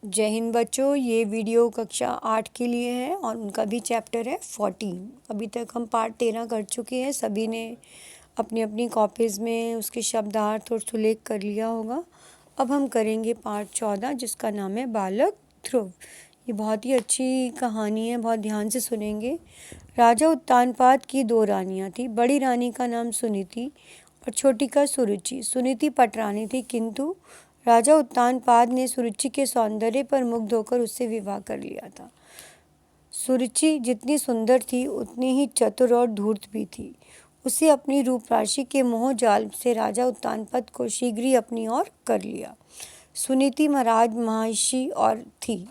जय हिंद बच्चों, ये वीडियो कक्षा 8 के लिए है और उनका भी चैप्टर है 14। अभी तक हम पार्ट 13 कर चुके हैं। सभी ने अपनी अपनी कॉपीज़ में उसके शब्दार्थ और सुलेख कर लिया होगा। अब हम करेंगे पार्ट 14 जिसका नाम है बालक ध्रुव। ये बहुत ही अच्छी कहानी है, बहुत ध्यान से सुनेंगे। राजा उत्तानपाद की 2 रानियाँ थी। बड़ी रानी का नाम सुनीति और छोटी का सुरुचि। सुनीति पटरानी थी, किंतु राजा उत्तानपाद ने सुरुचि के सौंदर्य पर मुग्ध होकर उससे विवाह कर लिया था। सुरुचि जितनी सुंदर थी उतनी ही चतुर और धूर्त भी थी। उसे अपनी रूप राशि के मोह जाल से राजा उत्तानपाद को शीघ्र ही अपनी ओर कर लिया। सुनीति महाराज महिषी और थी।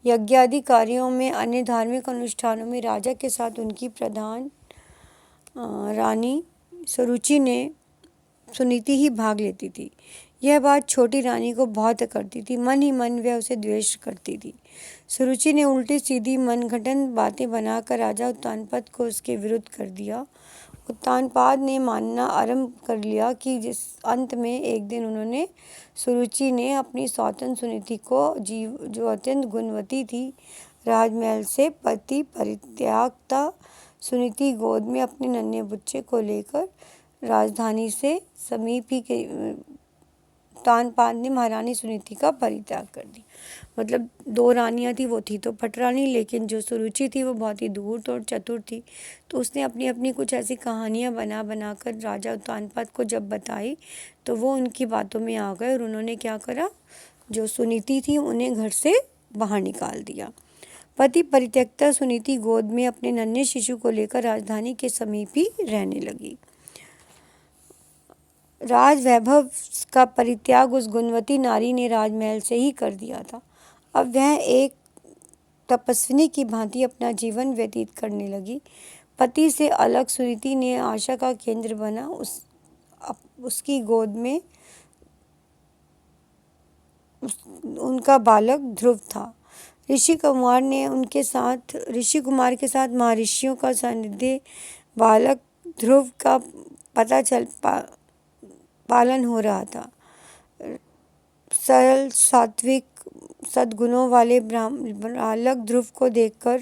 यज्ञादि कार्यों में, अन्य धार्मिक अनुष्ठानों में राजा के साथ उनकी प्रधान रानी सुरुचि ने सुनीति ही भाग लेती थी। यह बात छोटी रानी को बहुत करती थी। मन ही मन वह उसे द्वेष करती थी। सुरुचि ने उल्टी सीधी मनगढ़ंत बातें बनाकर राजा उत्तानपाद को उसके विरुद्ध कर दिया। उत्तानपाद ने मानना आरंभ कर लिया कि जिस अंत में एक दिन उन्होंने सुरुचि ने अपनी सौतन सुनीति को, जो अत्यंत गुणवती थी, राजमहल से पति परित्यागता सुनीति गोद में अपने नन्हे बच्चे को लेकर राजधानी से समीप ही के उत्तानपाद ने महारानी सुनीति का परित्याग कर दिया। मतलब 2 रानियां थी, वो थी तो पटरानी, लेकिन जो सुरुचि थी वो बहुत ही धूर्त और चतुर थी। तो उसने अपनी अपनी कुछ ऐसी कहानियां बना बना कर राजा उत्तानपाद को जब बताई तो वो उनकी बातों में आ गए और उन्होंने क्या करा, जो सुनीति थी उन्हें घर से बाहर निकाल दिया। पति परित्यक्ता सुनीति गोद में अपने नन्हे शिशु को लेकर राजधानी के समीप ही रहने लगी। राज वैभव का परित्याग उस गुणवती नारी ने राजमहल से ही कर दिया था। अब वह एक तपस्विनी की भांति अपना जीवन व्यतीत करने लगी। पति से अलग सुनीति ने आशा का केंद्र बना। उसकी गोद में उनका बालक ध्रुव था। ऋषि कुमार के साथ महर्षियों का सानिध्य बालक ध्रुव का पालन हो रहा था। सरल, सात्विक, सद्गुणों वाले बालक ध्रुव को देखकर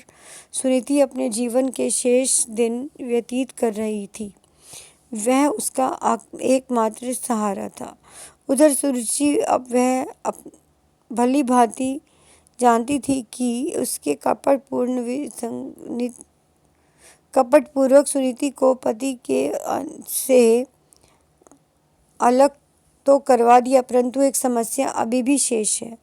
सुनीति अपने जीवन के शेष दिन व्यतीत कर रही थी। वह उसका एकमात्र सहारा था। उधर सुरुचि अब वह भली भांति जानती थी कि उसके कपटपूर्वक सुनीति को पति के से अलग तो करवा दिया, परंतु एक समस्या अभी भी शेष है।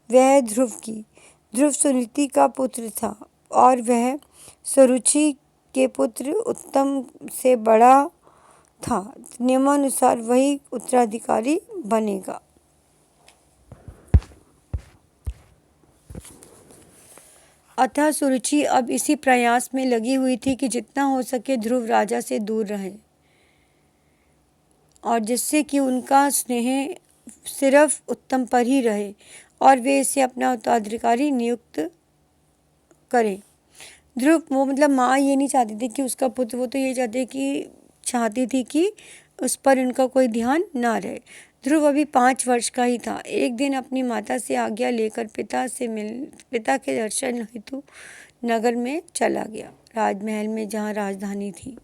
वह ध्रुव की। ध्रुव सुनीति का पुत्र था और वह सुरुचि के पुत्र उत्तम से बड़ा था। नियमानुसार वही उत्तराधिकारी बनेगा। अतः सुरुचि अब इसी प्रयास में लगी हुई थी कि जितना हो सके ध्रुव राजा से दूर रहे और जिससे कि उनका स्नेह सिर्फ उत्तम पर ही रहे और वे इसे अपना उत्तराधिकारी नियुक्त करें। ध्रुव वो मतलब माँ ये नहीं चाहती थी कि उसका पुत्र, वो तो ये चाहती थी कि उस पर उनका कोई ध्यान ना रहे। ध्रुव अभी 5 वर्ष का ही था। एक दिन अपनी माता से आज्ञा लेकर पिता के दर्शन हेतु नगर में चला गया, राजमहल में जहाँ राजधानी थी।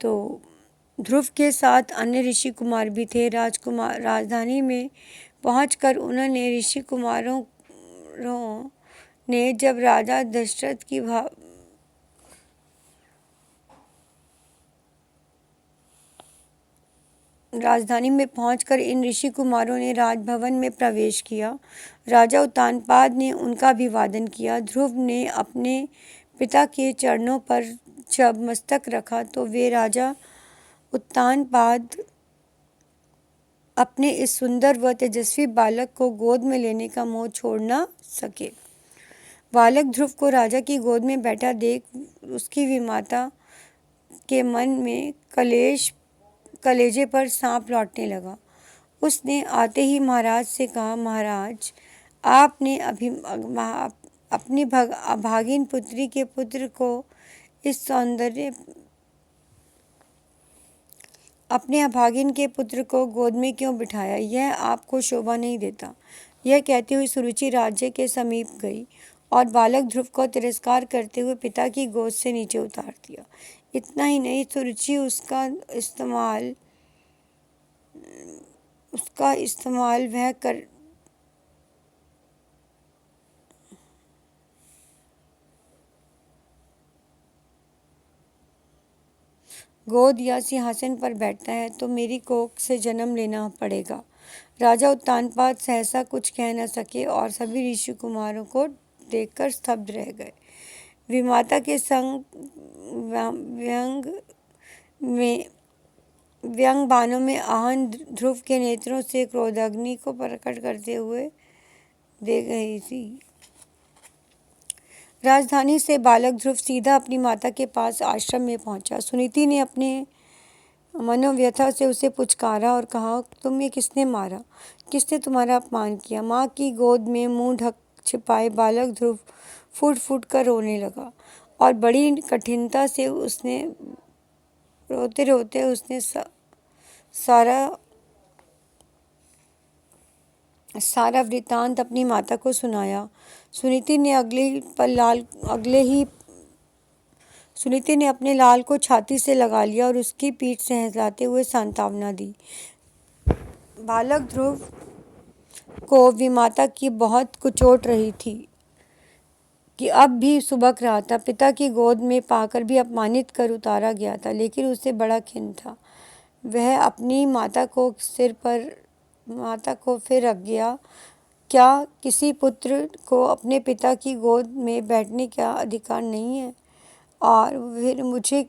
तो ध्रुव के साथ अन्य ऋषि कुमार भी थे। राजधानी में पहुंचकर उन्होंने ऋषि कुमारों ने जब राजा दशरथ की राजधानी में पहुंचकर इन ऋषि कुमारों ने राजभवन में प्रवेश किया। राजा उत्तानपाद ने उनका अभिवादन किया। ध्रुव ने अपने पिता के चरणों पर जब मस्तक रखा तो वे राजा उत्तानपाद अपने इस सुंदर व तेजस्वी बालक को गोद में लेने का मोह छोड़ न सके। बालक ध्रुव को राजा की गोद में बैठा देख उसकी विमाता के मन में कलेजे पर सांप लौटने लगा। उसने आते ही महाराज से कहा, महाराज, आपने अपनी अभागिन पुत्री के पुत्र को इस सौंदर्य अपने अभागिन के पुत्र को गोद में क्यों बिठाया? यह आपको शोभा नहीं देता। यह कहती हुई सुरुचि राज्य के समीप गई और बालक ध्रुव को तिरस्कार करते हुए पिता की गोद से नीचे उतार दिया। इतना ही नहीं, सुरुचि उसका इस्तेमाल वह कर गोद या सिंहासन पर बैठता है तो मेरी कोख से जन्म लेना पड़ेगा। राजा उत्तानपाद सहसा कुछ कह न सके और सभी ऋषि कुमारों को देखकर स्तब्ध रह गए। विमाता के संग व्यंग बाणों में आहन ध्रुव के नेत्रों से क्रोधाग्नि को प्रकट करते हुए दे गई थी। राजधानी से बालक ध्रुव सीधा अपनी माता के पास आश्रम में पहुंचा। सुनीति ने अपने मनोव्यथा से उसे पुचकारा और कहा, तुम्हें किसने मारा? किसने तुम्हारा अपमान किया? माँ की गोद में मुंह ढक छिपाए बालक ध्रुव फूट फूट कर रोने लगा और बड़ी कठिनता से रोते रोते उसने सारा वृतांत अपनी माता को सुनाया। सुनीति ने अपने लाल को छाती से लगा लिया और उसकी पीठ सहलाते हुए सांत्वना दी। बालक ध्रुव को विमाता की बहुत कुचोट रही थी कि अब भी सुबक रहा था। पिता की गोद में पाकर भी अपमानित कर उतारा गया था, लेकिन उसे बड़ा खिन्न था। वह अपनी माता को फिर रख गया। क्या किसी पुत्र को अपने पिता की गोद में बैठने का अधिकार नहीं है? और फिर मुझे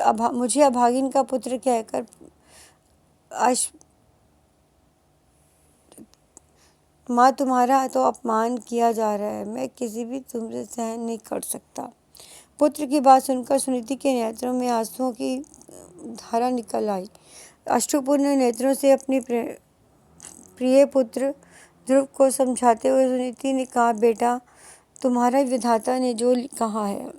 अभागिन का पुत्र कहकर माँ, तुम्हारा तो अपमान किया जा रहा है। मैं किसी भी तुमसे सहन नहीं कर सकता। पुत्र की बात सुनकर सुनीति के नेत्रों में आंसुओं की धारा निकल आई। अश्रुपूर्ण नेत्रों से अपने प्रिय पुत्र ध्रुव को समझाते हुए सुनीति ने कहा, बेटा, तुम्हारा विधाता ने जो कहा है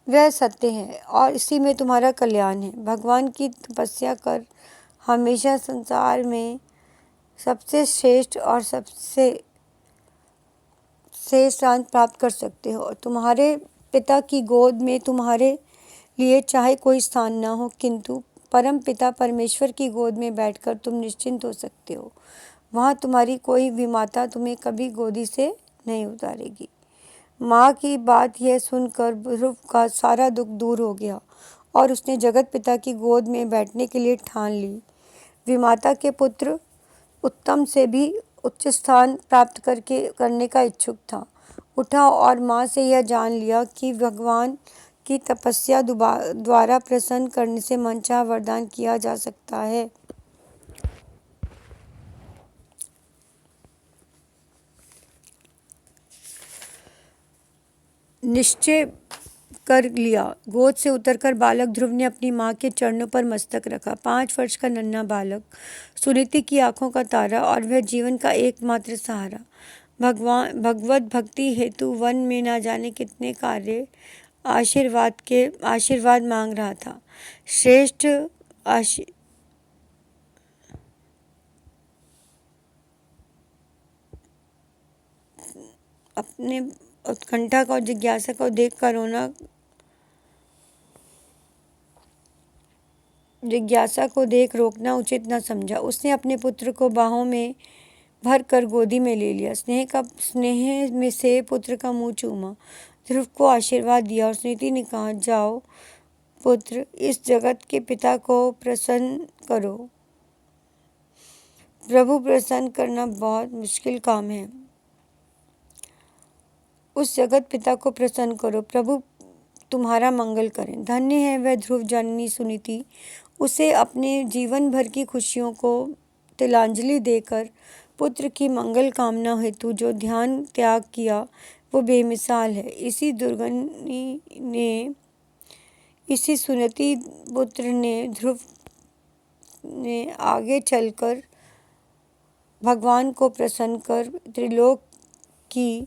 वह सत्य है और इसी में तुम्हारा कल्याण है। भगवान की तपस्या कर हमेशा संसार में सबसे श्रेष्ठ और सबसे शांत प्राप्त कर सकते हो। तुम्हारे पिता की गोद में तुम्हारे लिए चाहे कोई स्थान न हो, किंतु परम पिता परमेश्वर की गोद में बैठकर तुम निश्चिंत हो सकते हो। वहाँ तुम्हारी कोई विमाता तुम्हें कभी गोदी से नहीं उतारेगी। माँ की बात यह सुनकर ध्रुव का सारा दुख दूर हो गया और उसने जगत पिता की गोद में बैठने के लिए ठान ली। विमाता के पुत्र उत्तम से भी उच्च स्थान प्राप्त करने का इच्छुक था। उठा और माँ से यह जान लिया कि भगवान की तपस्या द्वारा प्रसन्न करने से मनचाहा वरदान किया जा सकता है। निश्चय कर लिया। गोद से उतरकर बालक ध्रुव ने अपनी माँ के चरणों पर मस्तक रखा। 5 वर्ष का नन्हा बालक, सुनीति की आंखों का तारा और वह जीवन का एकमात्र सहारा, भगवत भक्ति हेतु वन में न जाने कितने कार्य आशीर्वाद मांग रहा था। श्रेष्ठ अपने उत्कंठा को और जिज्ञासा को देख रोकना उचित न समझा। उसने अपने पुत्र को बाहों में भर कर गोदी में ले लिया। स्नेह में से पुत्र का मुंह चूमा, ध्रुव को आशीर्वाद दिया और सुनीति ने कहा, जाओ पुत्र, इस जगत के पिता को प्रसन्न करो। प्रभु प्रसन्न करना बहुत मुश्किल काम है। उस जगत पिता को प्रसन्न करो, प्रभु तुम्हारा मंगल करें। धन्य है वह ध्रुव जननी सुनीति। उसे अपने जीवन भर की खुशियों को तिलांजलि देकर पुत्र की मंगल कामना हेतु जो ध्यान त्याग किया वो बेमिसाल है। इसी सुनीति पुत्र ने ध्रुव ने आगे चलकर भगवान को प्रसन्न कर त्रिलोक की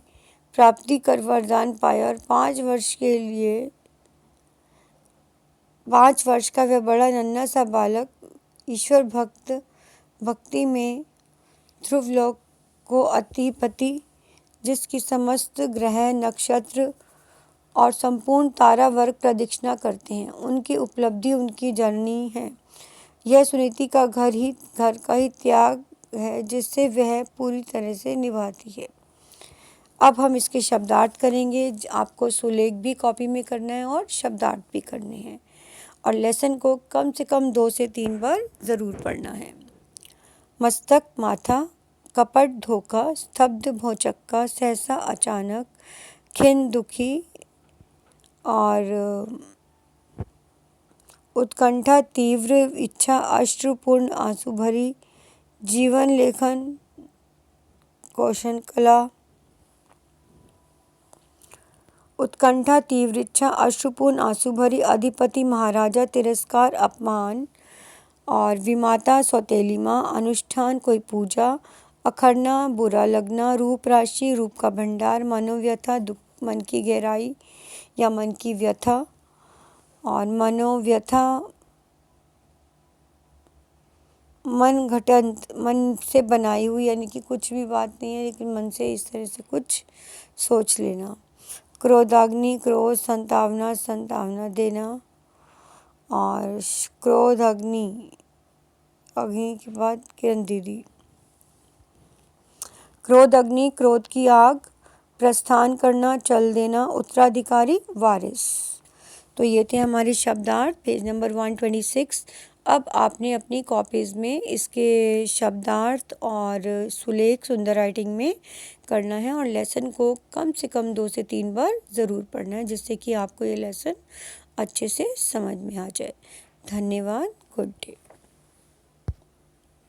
प्राप्ति कर वरदान पाया और 5 वर्ष के लिए 5 वर्ष का वह बड़ा नन्हा सा बालक ईश्वर भक्ति में ध्रुवलोक को अधिपति, जिसकी समस्त ग्रह नक्षत्र और संपूर्ण तारा वर्ग प्रदक्षिणा करते हैं, उनकी उपलब्धि उनकी जननी है। यह सुनीति का घर का ही त्याग है जिससे वह पूरी तरह से निभाती है। अब हम इसके शब्दार्थ करेंगे। आपको सुलेख भी कॉपी में करना है और शब्दार्थ भी करने हैं, और लेसन को कम से कम 2 से 3 बार ज़रूर पढ़ना है। मस्तक माथा, कपट धोखा, स्तब्ध भौचक्का, सहसा अचानक, खिन्न दुखी और उत्कंठा तीव्र, इच्छा अश्रुपूर्ण आंसू भरी, जीवन लेखन कौशन कला। उत्कंठा तीव्र इच्छा अश्रुपूर्ण आंसू भरी, अधिपति महाराजा तिरस्कार अपमान, और विमाता सौतेली माँ, अनुष्ठान कोई पूजा, अखरना बुरा लगना, रूप राशि रूप का भंडार, मनोव्यथा दुख मन की गहराई या मन की व्यथा, और मनोव्यथा मन घटंत मन से बनाई हुई, यानी कि कुछ भी बात नहीं है लेकिन मन से इस तरह से कुछ सोच लेना। क्रोधाग्नि क्रोध संतावना देना, और क्रोध अग्नि के बाद किरण दीदी। क्रोध अग्नि क्रोध की आग, प्रस्थान करना चल देना, उत्तराधिकारी वारिस। तो ये थे हमारे शब्दार्थ, पेज नंबर 126। अब आपने अपनी कॉपीज़ में इसके शब्दार्थ और सुलेख सुंदर राइटिंग में करना है, और लेसन को कम से कम 2 से 3 बार ज़रूर पढ़ना है, जिससे कि आपको ये लेसन अच्छे से समझ में आ जाए। धन्यवाद। Good day.